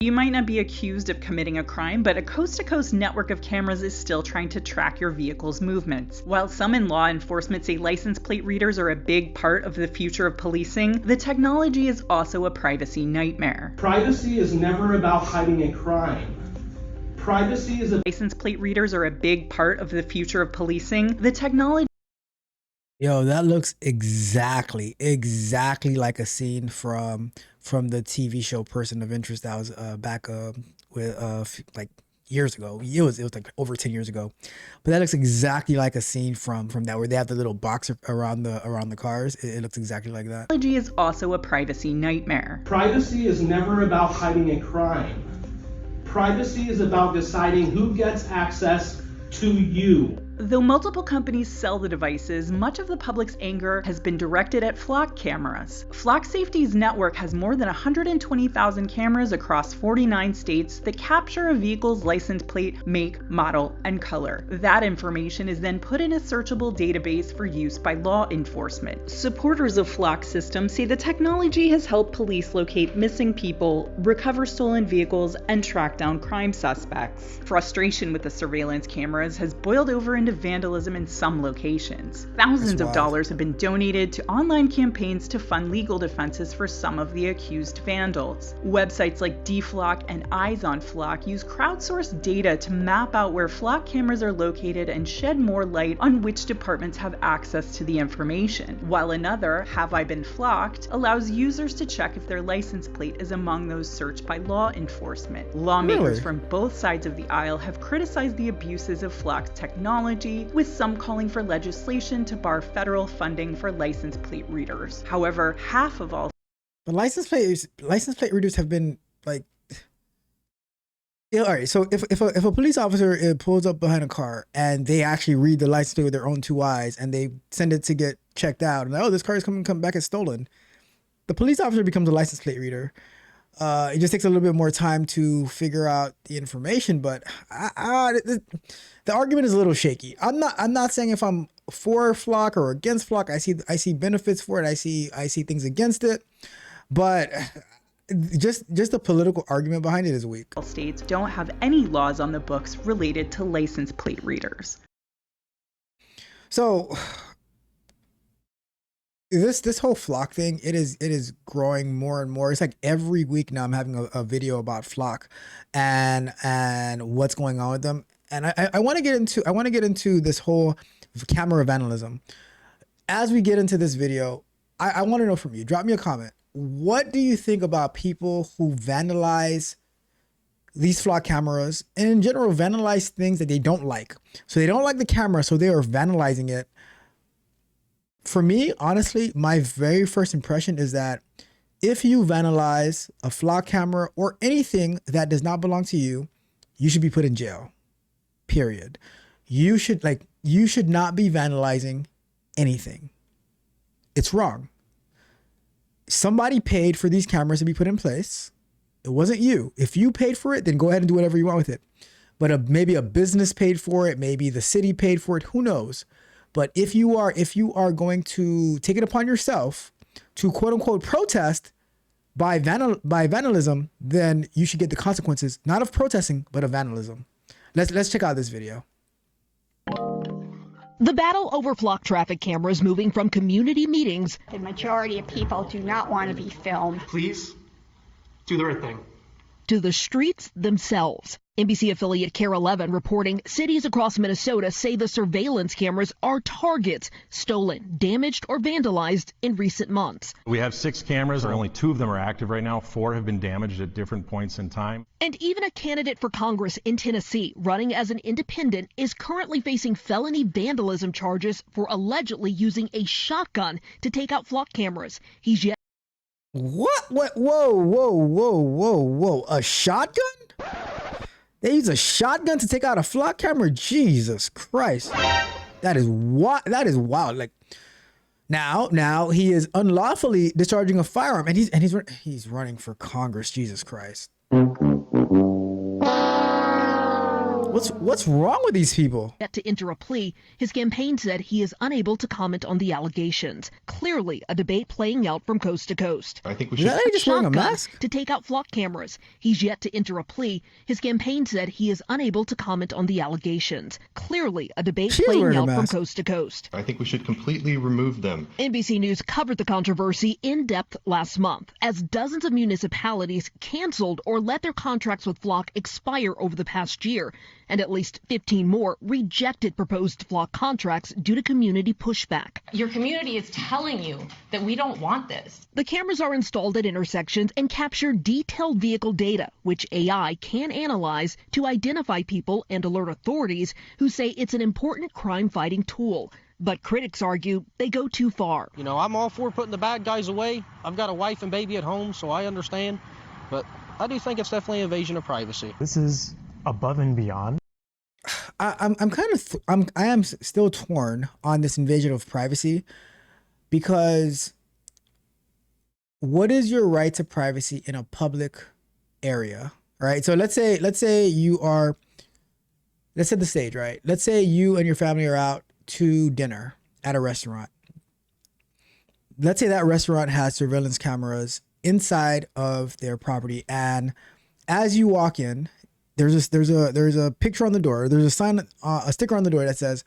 You might not be accused of committing a crime, but a coast-to-coast network of cameras is still trying to track your vehicle's movements. While some in law enforcement say license plate readers are a big part of the future of policing, the technology is also a privacy nightmare. Privacy is never about hiding a crime. Privacy is a license plate readers are a big part of the future of policing. The technology. Yo, that looks exactly like a scene from the TV show Person of Interest that was back with like years ago. It was like over 10 years ago. But that looks exactly like a scene from that, where they have the little box around the cars. It looks exactly like that. Technology is also a privacy nightmare. Privacy is never about hiding a crime. Privacy is about deciding who gets access to you. Though multiple companies sell the devices, much of the public's anger has been directed at Flock cameras. Flock Safety's network has more than 120,000 cameras across 49 states that capture a vehicle's license plate, make, model, and color. That information is then put in a searchable database for use by law enforcement. Supporters of Flock's system say the technology has helped police locate missing people, recover stolen vehicles, and track down crime suspects. Frustration with the surveillance cameras has boiled over into vandalism in some locations. Thousands of dollars have been donated to online campaigns to fund legal defenses for some of the accused vandals. Websites like DFlock and Eyes on Flock use crowdsourced data to map out where Flock cameras are located and shed more light on which departments have access to the information, while another, Have I Been Flocked, allows users to check if their license plate is among those searched by law enforcement. Lawmakers from both sides of the aisle have criticized the abuses of Flock's technology, with some calling for legislation to bar federal funding for license plate readers. However, half of all license plate readers have been like, yeah, all right. So if a police officer pulls up behind a car and they actually read the license plate with their own two eyes and they send it to get checked out, and oh, this car is come back as stolen, the police officer becomes a license plate reader. It just takes a little bit more time to figure out the information, but the argument is a little shaky. I'm not saying if I'm for Flock or against Flock. I see benefits for it. I see things against it, but just the political argument behind it is weak. States don't have any laws on the books related to license plate readers. So this whole Flock thing, it is growing more and more. It's like every week now I'm having a video about Flock and what's going on with them. And I want to get into this whole camera vandalism. As we get into this video, I want to know from you. Drop me a comment. What do you think about people who vandalize these Flock cameras and in general vandalize things that they don't like? So they don't like the camera, so they are vandalizing it. For me, honestly, my very first impression is that if you vandalize a Flock camera or anything that does not belong to you, you should be put in jail. Period. You should not be vandalizing anything. It's wrong. Somebody paid for these cameras to be put in place. It wasn't you. If you paid for it, then go ahead and do whatever you want with it. But maybe a business paid for it. Maybe the city paid for it. Who knows? But if you are going to take it upon yourself to quote unquote protest by vandalism, then you should get the consequences, not of protesting, but of vandalism. Let's check out this video. The battle over Flock traffic cameras moving from community meetings. The majority of people do not want to be filmed. Please do the right thing. To the streets themselves. NBC affiliate KARE 11 reporting cities across Minnesota say the surveillance cameras are targets, stolen, damaged, or vandalized in recent months. We have 6 cameras, or only 2 of them are active right now. 4 have been damaged at different points in time. And even a candidate for Congress in Tennessee running as an independent is currently facing felony vandalism charges for allegedly using a shotgun to take out Flock cameras. He's yet. What? Whoa. A shotgun? They use a shotgun to take out a Flock camera? Jesus Christ. That is wild. Like now he is unlawfully discharging a firearm and he's running for Congress. Jesus Christ. Well, What's wrong with these people? Yet to enter a plea, his campaign said he is unable to comment on the allegations. Clearly, a debate playing out from coast to coast. I think we Is should. that like just wearing a Shotgun mask? to take out flock cameras. He's yet to enter a plea. His campaign said he is unable to comment on the allegations. Clearly, a debate She's playing wearing a out from mask. coast to coast. I think we should completely remove them. NBC News covered the controversy in depth last month as dozens of municipalities canceled or let their contracts with Flock expire over the past year, and at least 15 more rejected proposed Flock contracts due to community pushback. Your community is telling you that we don't want this. The cameras are installed at intersections and capture detailed vehicle data, which AI can analyze to identify people and alert authorities who say it's an important crime-fighting tool. But critics argue they go too far. You know, I'm all for putting the bad guys away. I've got a wife and baby at home, so I understand. But I do think it's definitely an invasion of privacy. This is above and beyond. I am still torn on this invasion of privacy, because what is your right to privacy in a public area, right? So let's say you are, let's set the stage, right? Let's say you and your family are out to dinner at a restaurant. Let's say that restaurant has surveillance cameras inside of their property, and as you walk in, there's a picture on the door. There's a sign, a sticker on the door that says,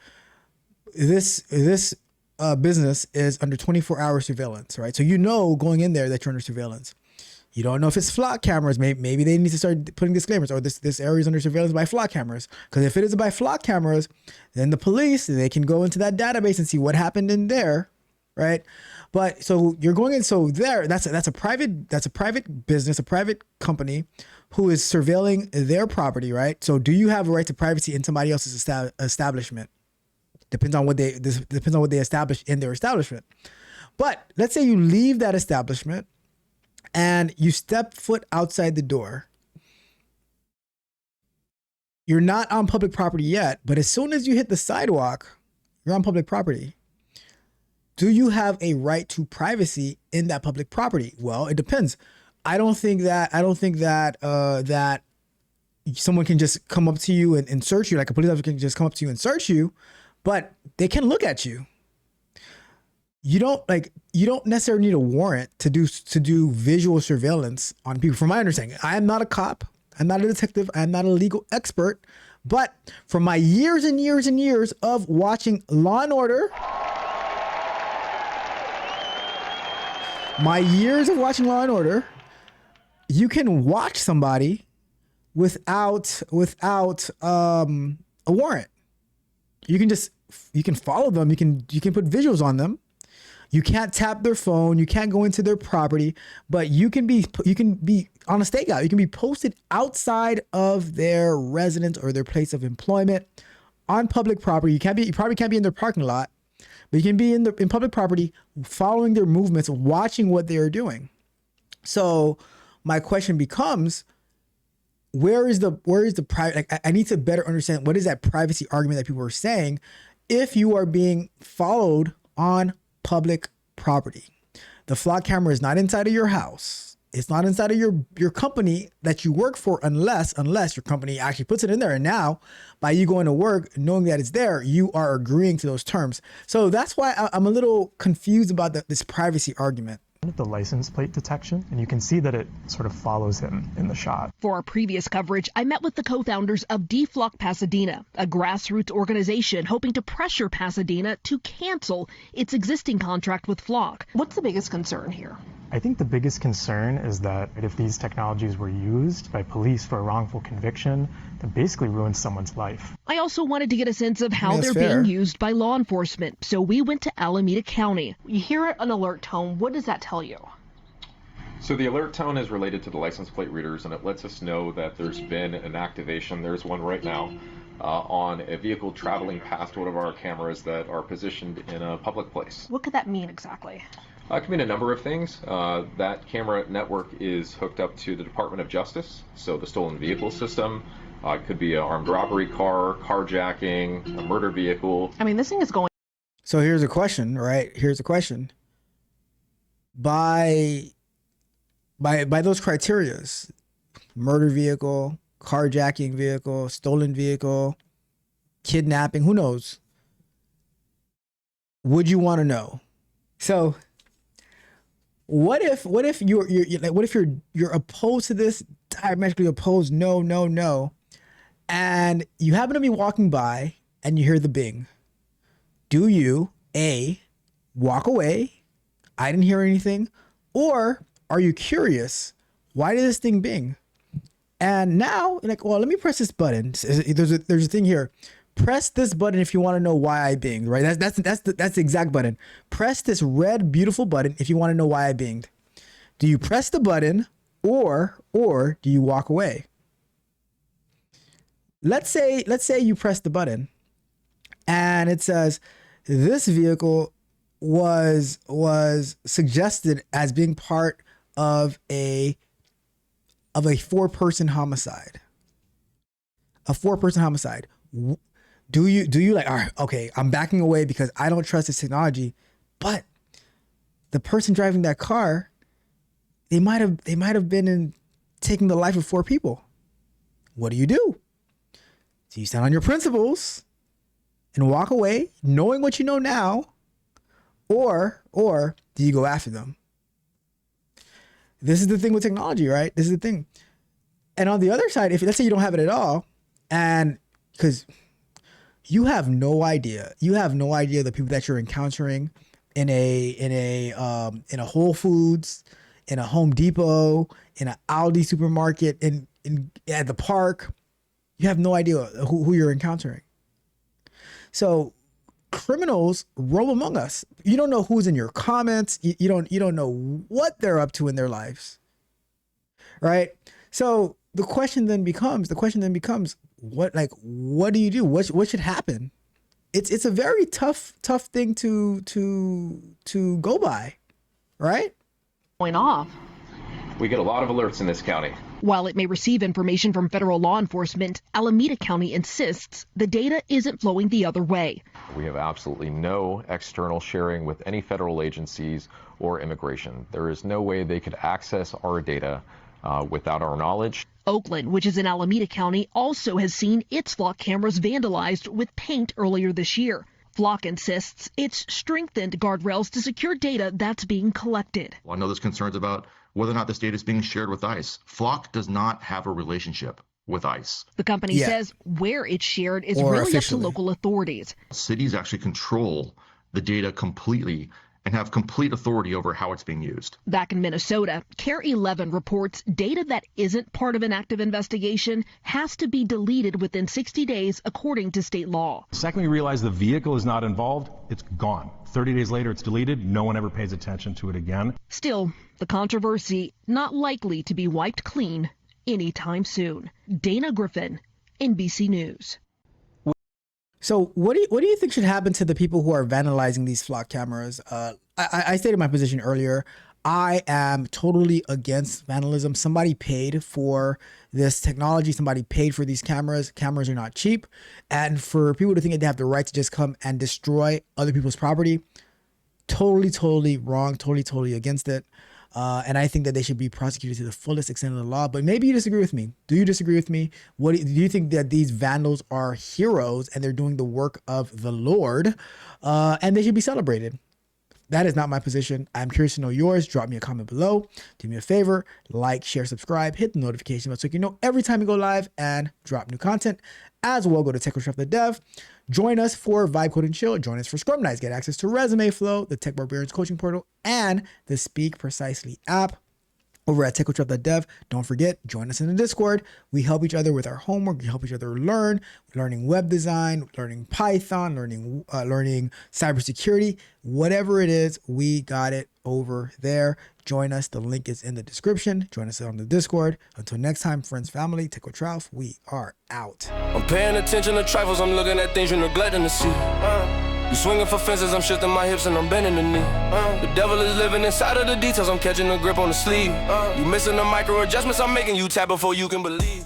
"This business is under 24-hour surveillance," right? So you know going in there that you're under surveillance. You don't know if it's flock cameras. Maybe they need to start putting disclaimers, or this area is under surveillance by flock cameras. Because if it is by flock cameras, then the police, they can go into that database and see what happened in there, right? But so you're going in, so there, that's a private business, a private company who is surveilling their property, right? So do you have a right to privacy in somebody else's establishment? Depends on what they establish in their establishment. But let's say you leave that establishment and you step foot outside the door. You're not on public property yet, but as soon as you hit the sidewalk, you're on public property. Do you have a right to privacy in that public property? Well, it depends. I don't think that that someone can just come up to you and search you, like a police officer can just come up to you and search you, but they can look at you. You don't necessarily need a warrant to do visual surveillance on people. From my understanding, I am not a cop, I'm not a detective, I'm not a legal expert, but from my years and years and years of watching Law and Order, you can watch somebody without a warrant. You can follow them. You can put visuals on them. You can't tap their phone. You can't go into their property, but you can be on a stakeout. You can be posted outside of their residence or their place of employment on public property. You probably can't be in their parking lot, but you can be in public property, following their movements, watching what they are doing. So my question becomes, where is the private? Like, I need to better understand what is that privacy argument that people are saying if you are being followed on public property. The flock camera is not inside of your house. It's not inside of your company that you work for, unless your company actually puts it in there. And now, by you going to work, knowing that it's there, you are agreeing to those terms. So that's why I'm a little confused about this privacy argument. The license plate detection, and you can see that it sort of follows him in the shot. For our previous coverage, I met with the co-founders of DFlock Pasadena, a grassroots organization hoping to pressure Pasadena to cancel its existing contract with Flock. What's the biggest concern here? I think the biggest concern is that if these technologies were used by police for a wrongful conviction, that basically ruins someone's life. I also wanted to get a sense of how they're being used by law enforcement, so we went to Alameda County. You hear an alert tone. What does that tell you? So the alert tone is related to the license plate readers, and it lets us know that there's been an activation. There's one right now on a vehicle traveling past one of our cameras that are positioned in a public place. What could that mean exactly? It can mean a number of things. That camera network is hooked up to the Department of Justice, so the stolen vehicle system. It could be an armed robbery car, carjacking, a murder vehicle. I mean, this thing is going. So here's a question, right? Here's a question. By those criterias, murder vehicle, carjacking vehicle, stolen vehicle, kidnapping, who knows? Would you want to know? So what if you're opposed to this, diametrically opposed, no, and you happen to be walking by and you hear the bing? Do you A, walk away, I didn't hear anything, or are you curious, why did this thing bing? And now you're like, well, let me press this button. There's a thing here. Press this button if you want to know why I binged, right? That's the exact button. Press this red, beautiful button if you want to know why I binged. Do you press the button or do you walk away? Let's say you press the button and it says this vehicle was suggested as being part of a 4-person homicide. A 4-person homicide. Do you like, all right, okay, I'm backing away because I don't trust this technology, but the person driving that car, they might have been taking the life of 4 people. What do? Do you stand on your principles and walk away knowing what you know now, or do you go after them? This is the thing with technology, right? This is the thing. And on the other side, if let's say you don't have it at all, and because you have no idea the people that you're encountering in a Whole Foods, in a Home Depot, in an Aldi supermarket, in at the park, you have no idea who you're encountering. So criminals roam among us. You don't know who's in your comments. You don't know what they're up to in their lives, right? So the question then becomes, what do you do? What should happen? It's a very tough thing to go by, right? Going off. We get a lot of alerts in this county. While it may receive information from federal law enforcement, Alameda County insists the data isn't flowing the other way. We have absolutely no external sharing with any federal agencies or immigration. There is no way they could access our data without our knowledge. Oakland, which is in Alameda County, also has seen its flock cameras vandalized with paint earlier this year. Flock insists it's strengthened guardrails to secure data that's being collected. Well, I know there's concerns about whether or not this data is being shared with ICE. Flock does not have a relationship with ICE. The company says where it's shared is really up to local authorities. Cities actually control the data completely and have complete authority over how it's being used. Back in Minnesota, CARE 11 reports data that isn't part of an active investigation has to be deleted within 60 days, according to state law. The second we realize the vehicle is not involved, it's gone. 30 days later, it's deleted. No one ever pays attention to it again. Still, the controversy not likely to be wiped clean anytime soon. Dana Griffin, NBC News. So what do you think should happen to the people who are vandalizing these flock cameras? I stated my position earlier. I am totally against vandalism. Somebody paid for this technology. Somebody paid for these cameras. Cameras are not cheap. And for people to think that they have the right to just come and destroy other people's property, totally wrong, totally against it. And I think that they should be prosecuted to the fullest extent of the law. But maybe you disagree with me. Do you disagree with me? Do you think that these vandals are heroes and they're doing the work of the Lord, and they should be celebrated? That is not my position. I'm curious to know yours. Drop me a comment below. Do me a favor, like, share, subscribe, hit the notification bell so you know every time we go live and drop new content. As well, go to TechCoach.dev. Join us for Vibe Code and Chill. Join us for Scrum Nights. Get access to Resume Flow, the Tech Barbarians coaching portal, and the Speak Precisely app. Over at TechCoach.dev. Don't forget, join us in the Discord. We help each other with our homework. We help each other learning web design, learning Python, learning cybersecurity. Whatever it is, we got it over there. Join us. The link is in the description. Join us on the Discord. Until next time, friends, family, Techo Ralph, we are out. I'm paying attention to trifles. I'm looking at things you're neglecting to see. You swinging for fences, I'm shifting my hips and I'm bending the knee. The devil is living inside of the details, I'm catching a grip on the sleeve. You missing the micro adjustments I'm making, you tap before you can believe.